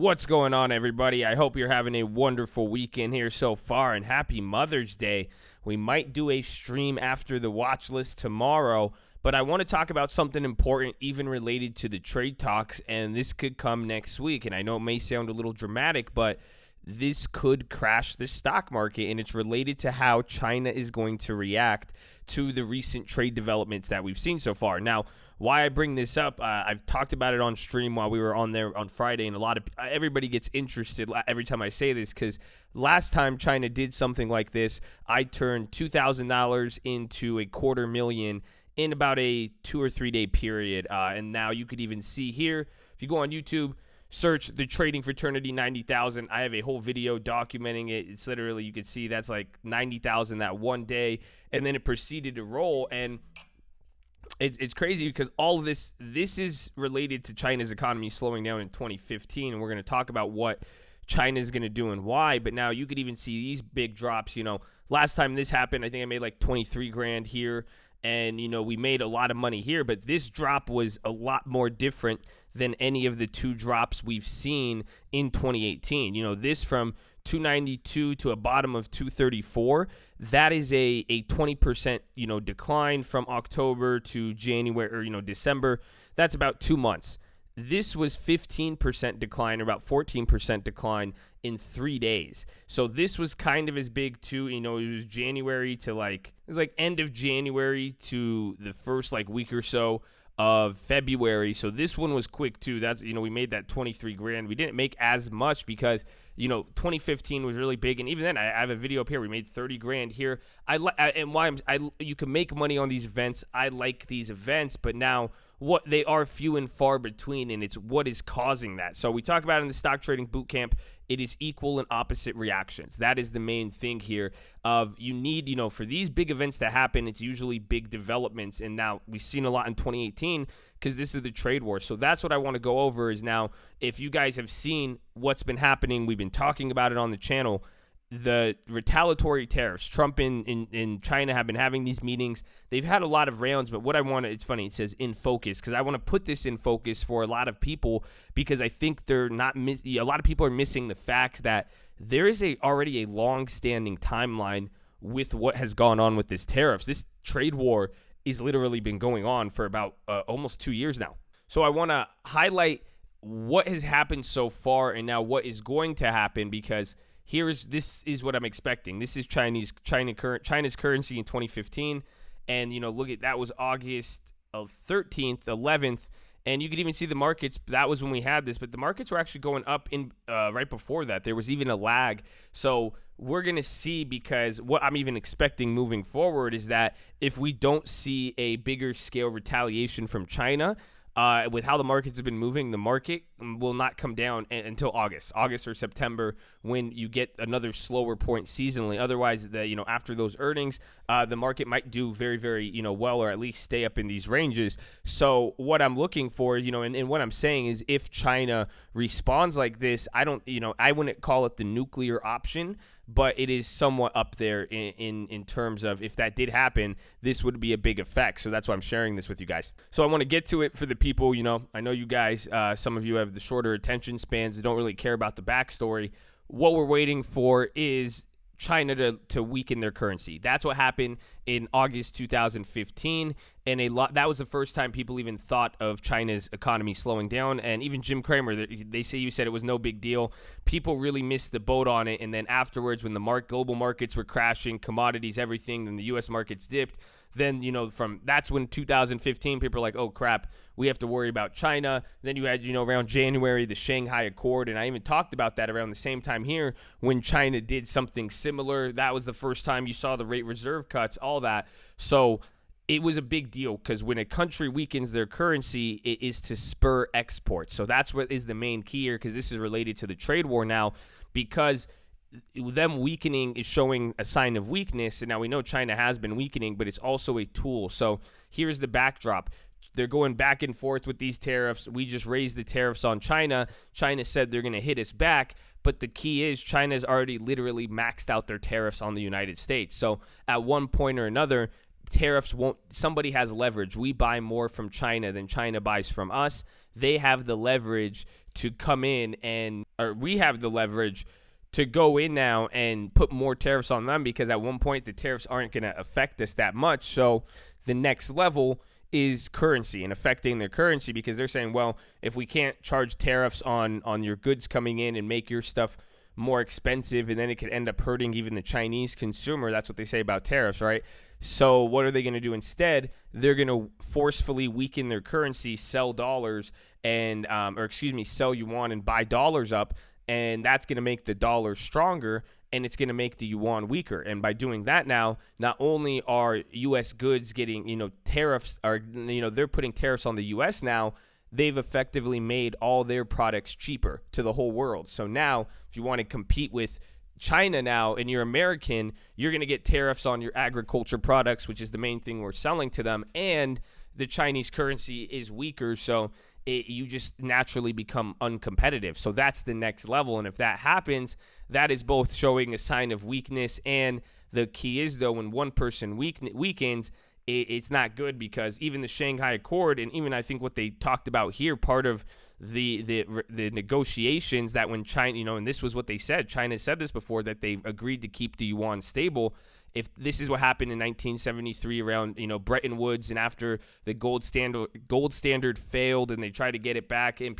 What's going on, everybody? I hope you're having a wonderful weekend here so far, and happy Mother's Day. We might do a stream after the watch list tomorrow, but I want to talk about something important, even related to the trade talks, and this could come next week. And I know it may sound a little dramatic, but this could crash the stock market, and it's related to how China is going to react to the recent trade developments that we've seen so far. Now, why I bring this up, I've talked about it on stream while we were on there on Friday, and everybody gets interested every time I say this, because last time China did something like this, I turned $2,000 into $250,000 in about a 2 or 3 day period, and now you could even see here, if you go on YouTube, search the trading fraternity 90,000. I have a whole video documenting it. It's literally, you can see that's like 90,000 that one day, and then it proceeded to roll. And it's crazy because all of this is related to China's economy slowing down in 2015, and we're going to talk about what China is going to do and why. But now you could even see these big drops. You know, last time this happened, I think I made like 23 grand here, and we made a lot of money here. But this drop was a lot more different than any of the two drops we've seen in 2018. This from 292 to a bottom of 234, that is a 20% decline from October to January, or December. That's about 2 months. This was 15% decline, or about 14% decline in 3 days. So this was kind of as big too. It was January to it was end of January to the first week or so of February. So this one was quick too. That's, we made that 23 grand. We didn't make as much because, 2015 was really big. And even then, I have a video up here. We made 30 grand here. You can make money on these events. I like these events, but now what they are few and far between, and it's what is causing that. So we talk about in the stock trading boot camp, it is equal and opposite reactions. That is the main thing here of you need, for these big events to happen, it's usually big developments. And now we've seen a lot in 2018 because this is the trade war. So that's what I want to go over is now, if you guys have seen what's been happening, we've been talking about it on the channel, the retaliatory tariffs. Trump in China have been having these meetings. They've had a lot of rounds, but what I want to, it's funny, it says in focus, because I want to put this in focus for a lot of people, because I think a lot of people are missing the fact that there is already a long-standing timeline with what has gone on with this tariffs. This trade war is literally been going on for about almost 2 years now. So I want to highlight what has happened so far and now what is going to happen, because this is what I'm expecting. This is China's currency in 2015, and look at that was August 13th, 11th, and you could even see the markets. That was when we had this, but the markets were actually going up in right before that. There was even a lag. So we're gonna see, because what I'm even expecting moving forward is that if we don't see a bigger scale retaliation from China, with how the markets have been moving, the market will not come down until August or September, when you get another slower point seasonally. Otherwise, after those earnings, the market might do very, very, well, or at least stay up in these ranges. So what I'm looking for, and what I'm saying is, if China responds like this, I wouldn't call it the nuclear option, but it is somewhat up there in terms of, if that did happen, this would be a big effect. So that's why I'm sharing this with you guys. So I want to get to it for the people, I know you guys, some of you have the shorter attention spans that don't really care about the backstory. What we're waiting for is China to weaken their currency. That's what happened in August 2015, and that was the first time people even thought of China's economy slowing down. And even Jim Cramer, they say you said it was no big deal. People really missed the boat on it, and then afterwards, when the global markets were crashing, commodities, everything, and the U.S. markets dipped, then, that's when 2015, people are like, oh, crap, we have to worry about China. Then you had, around January, the Shanghai Accord, and I even talked about that around the same time here when China did something similar. That was the first time you saw the rate reserve cuts, all that. So it was a big deal, because when a country weakens their currency, it is to spur exports. So that's what is the main key here, because this is related to the trade war now, because them weakening is showing a sign of weakness. And now we know China has been weakening, but it's also a tool. So here's the backdrop. They're going back and forth with these tariffs. We just raised the tariffs on China. China said they're going to hit us back. But the key is China's already literally maxed out their tariffs on the United States. So at one point or another, tariffs won't, somebody has leverage. We buy more from China than China buys from us. They have the leverage to come in or we have the leverage to go in now and put more tariffs on them, because at one point the tariffs aren't going to affect us that much. So the next level is currency and affecting their currency, because they're saying, well, if we can't charge tariffs on your goods coming in and make your stuff more expensive, and then it could end up hurting even the Chinese consumer. That's what they say about tariffs, right? So what are they going to do instead? They're going to forcefully weaken their currency, sell dollars sell yuan and buy dollars up, and that's going to make the dollar stronger, and it's going to make the yuan weaker. And by doing that now, not only are U.S. goods getting, tariffs, they're putting tariffs on the U.S. now, they've effectively made all their products cheaper to the whole world. So now, if you want to compete with China now and you're American, you're going to get tariffs on your agriculture products, which is the main thing we're selling to them, and the Chinese currency is weaker, so you just naturally become uncompetitive. So that's the next level, and if that happens, that is both showing a sign of weakness, and the key is, though, when one person weakens, it's not good, because even the Shanghai Accord, and even I think what they talked about here, part of the negotiations, that when China, and this was what they said, China said this before, that they agreed to keep the yuan stable. If this is what happened in 1973 around, Bretton Woods, and after the gold standard failed and they tried to get it back, and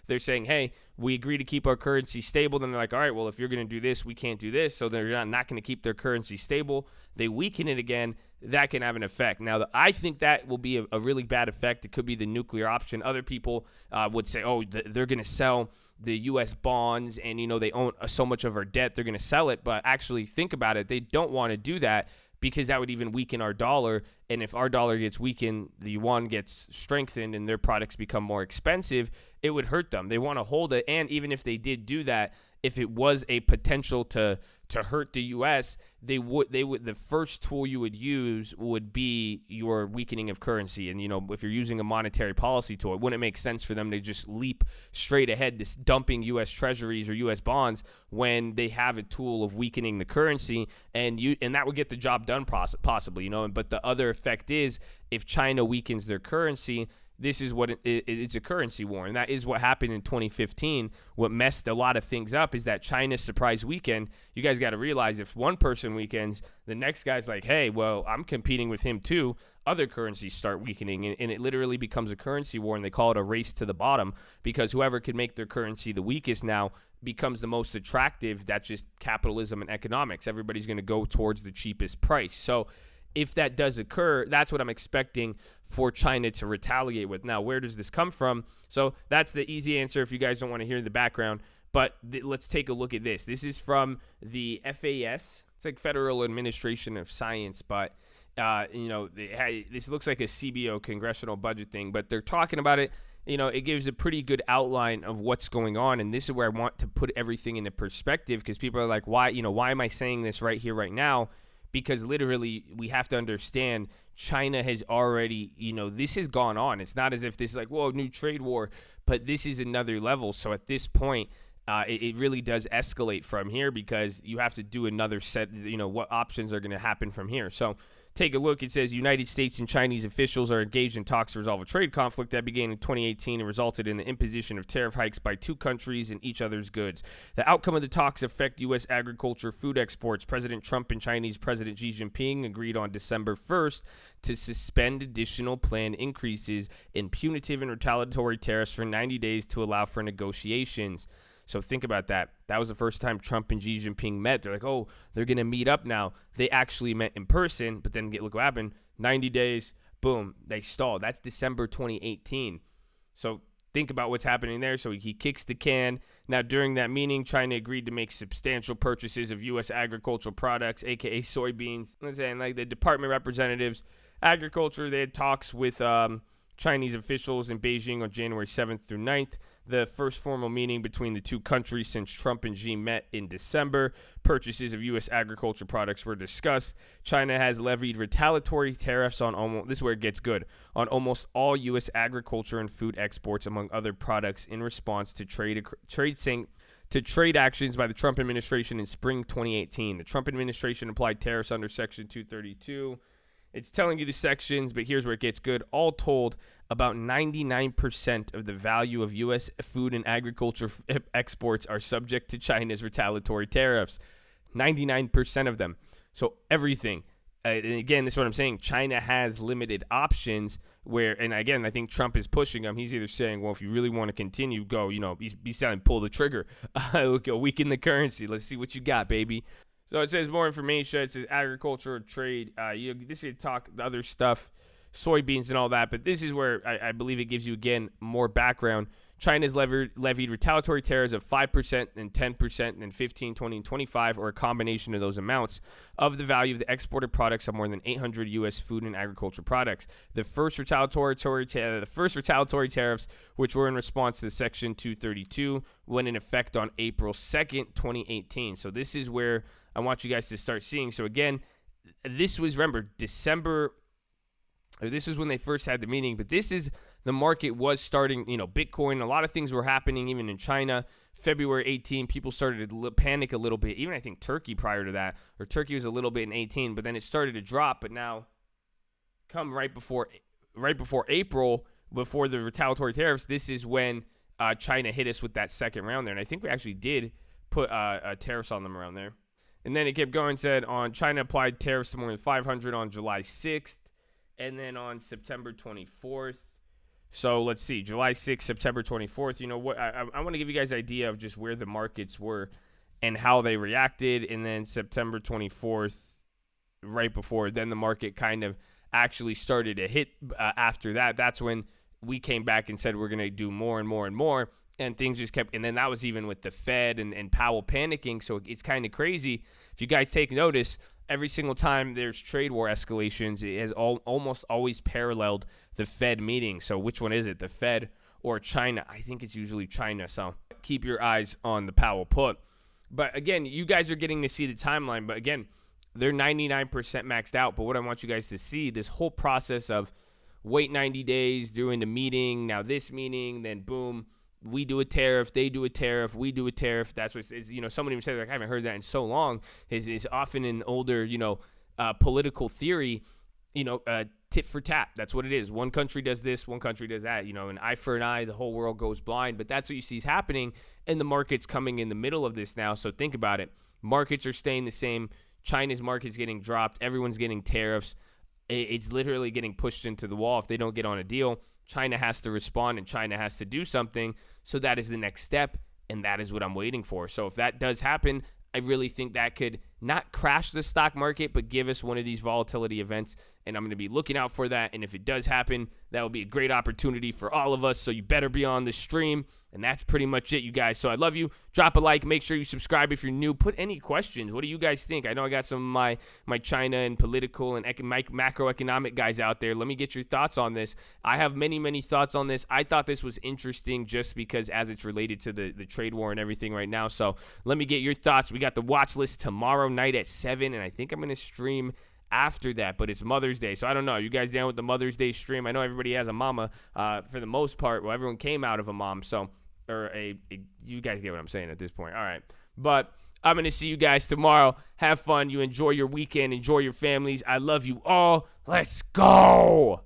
they're saying, hey, we agree to keep our currency stable. Then they're like, all right, well, if you're going to do this, we can't do this. So they're not going to keep their currency stable. They weaken it again. That can have an effect. Now, I think that will be a really bad effect. It could be the nuclear option. Other people would say, oh, they're going to sell the U.S. bonds, and, they own so much of our debt, they're going to sell it. But actually, think about it. They don't want to do that, because that would even weaken our dollar. And if our dollar gets weakened, the yuan gets strengthened, and their products become more expensive, it would hurt them. They want to hold it. And even if they did do that, if it was a potential to hurt the U.S., they would the first tool you would use would be your weakening of currency. And if you're using a monetary policy tool, it wouldn't make sense for them to just leap straight ahead to dumping U.S. treasuries or U.S. bonds when they have a tool of weakening the currency, and that would get the job done possibly. But the other effect is, if China weakens their currency, this is what it's a currency war, and that is what happened in 2015. What messed a lot of things up is that China's surprise weekend. You guys got to realize, if one person weakens, the next guy's like, hey, well, I'm competing with him too. Other currencies start weakening, and it literally becomes a currency war, and they call it a race to the bottom, because whoever can make their currency the weakest now becomes the most attractive. That's just capitalism and economics. Everybody's going to go towards the cheapest price. So if that does occur, that's what I'm expecting for China to retaliate with. Now, where does this come from? So that's the easy answer if you guys don't want to hear the background. But let's take a look at this. This is from the FAS. It's like Federal Administration of Science, but this looks like a CBO, Congressional Budget thing, but they're talking about it. It gives a pretty good outline of what's going on, and this is where I want to put everything into perspective, because people are like, why am I saying this right here, right now? Because literally, we have to understand, China has already, this has gone on. It's not as if this is like, whoa, new trade war, but this is another level. So at this point, it really does escalate from here, because you have to do another set, what options are going to happen from here. So take a look. It says United States and Chinese officials are engaged in talks to resolve a trade conflict that began in 2018 and resulted in the imposition of tariff hikes by two countries and each other's goods. The outcome of the talks affect U.S. agriculture, food exports. President Trump and Chinese President Xi Jinping agreed on December 1st to suspend additional planned increases in punitive and retaliatory tariffs for 90 days to allow for negotiations. So think about that. That was the first time Trump and Xi Jinping met. They're like, oh, they're going to meet up now. They actually met in person, but then look what happened. 90 days, boom, they stalled. That's December 2018. So think about what's happening there. So he kicks the can. Now, during that meeting, China agreed to make substantial purchases of U.S. agricultural products, a.k.a. soybeans. I'm saying, like the department representatives, agriculture, they had talks with Chinese officials in Beijing on January 7th through 9th. The first formal meeting between the two countries since Trump and Xi met in December. Purchases of U.S. agriculture products were discussed. China has levied retaliatory tariffs on this is where it gets good, on almost all U.S. agriculture and food exports, among other products, in response to trade actions by the Trump administration in spring 2018. The Trump administration applied tariffs under Section 232 It's telling you the sections, but here's where it gets good. All told, about 99% of the value of U.S. food and agriculture exports are subject to China's retaliatory tariffs. 99% of them. So everything. And again, this is what I'm saying. China has limited options where, and again, I think Trump is pushing them. He's either saying, well, if you really want to continue, go, be saying, pull the trigger. Go weaken the currency. Let's see what you got, baby. So it says more information. It says agriculture, trade. This is talk the other stuff, soybeans and all that. But this is where I believe it gives you, again, more background. China's levied retaliatory tariffs of 5% and 10% and 15, 20, and 25, or a combination of those amounts of the value of the exported products of more than 800 U.S. food and agriculture products. The first retaliatory tariffs, which were in response to Section 232, went in effect on April 2nd, 2018. So this is where I want you guys to start seeing. So again, this was, remember, December. This is when they first had the meeting, but this is the market was starting, Bitcoin, a lot of things were happening even in China. February 18, people started to panic a little bit. Even I think Turkey prior to that, or Turkey was a little bit in 18, but then it started to drop. But now come right before April, before the retaliatory tariffs, this is when China hit us with that second round there. And I think we actually did put tariffs on them around there. And then it kept going, said on China applied tariffs to more than 500 on July 6th. And then on September 24th. So let's see, July 6th, September 24th. You know what? I want to give you guys an idea of just where the markets were and how they reacted. And then September 24th, right before, then the market kind of actually started to hit after that. That's when we came back and said we're going to do more and more and more. And things just kept, and then that was even with the Fed and Powell panicking. So it's kind of crazy. If you guys take notice, every single time there's trade war escalations, it has almost always paralleled the Fed meeting. So which one is it, the Fed or China? I think it's usually China. So keep your eyes on the Powell put. But again, you guys are getting to see the timeline. But again, they're 99% maxed out. But what I want you guys to see, this whole process of wait 90 days, doing the meeting, now this meeting, then boom, we do a tariff, they do a tariff, we do a tariff. That's what it's, someone even said, like, I haven't heard that in so long. Is often in older, political theory, tit for tat. That's what it is. One country does this, one country does that. An eye for an eye, the whole world goes blind. But that's what you see is happening, and the market's coming in the middle of this now. So think about it. Markets are staying the same. China's market's getting dropped. Everyone's getting tariffs. It's literally getting pushed into the wall if they don't get on a deal. China has to respond, and China has to do something. So that is the next step, and that is what I'm waiting for. So if that does happen, I really think that could not crash the stock market, but give us one of these volatility events, and I'm going to be looking out for that. And if it does happen, that will be a great opportunity for all of us. So you better be on the stream. And that's pretty much it, you guys. So I love you. Drop a like. Make sure you subscribe if you're new. Put any questions. What do you guys think? I know I got some of my China and political and macroeconomic guys out there. Let me get your thoughts on this. I have many, many thoughts on this. I thought this was interesting just because as it's related to the trade war and everything right now. So let me get your thoughts. We got the watch list tomorrow night at 7, and I think I'm going to stream after that, but it's Mother's Day, so I don't know. You guys down with the Mother's Day stream? I know everybody has a mama for the most part. Well, everyone came out of a mom, so you guys get what I'm saying at this point. All right, but I'm going to see you guys tomorrow. Have fun. You enjoy your weekend. Enjoy your families. I love you all. Let's go.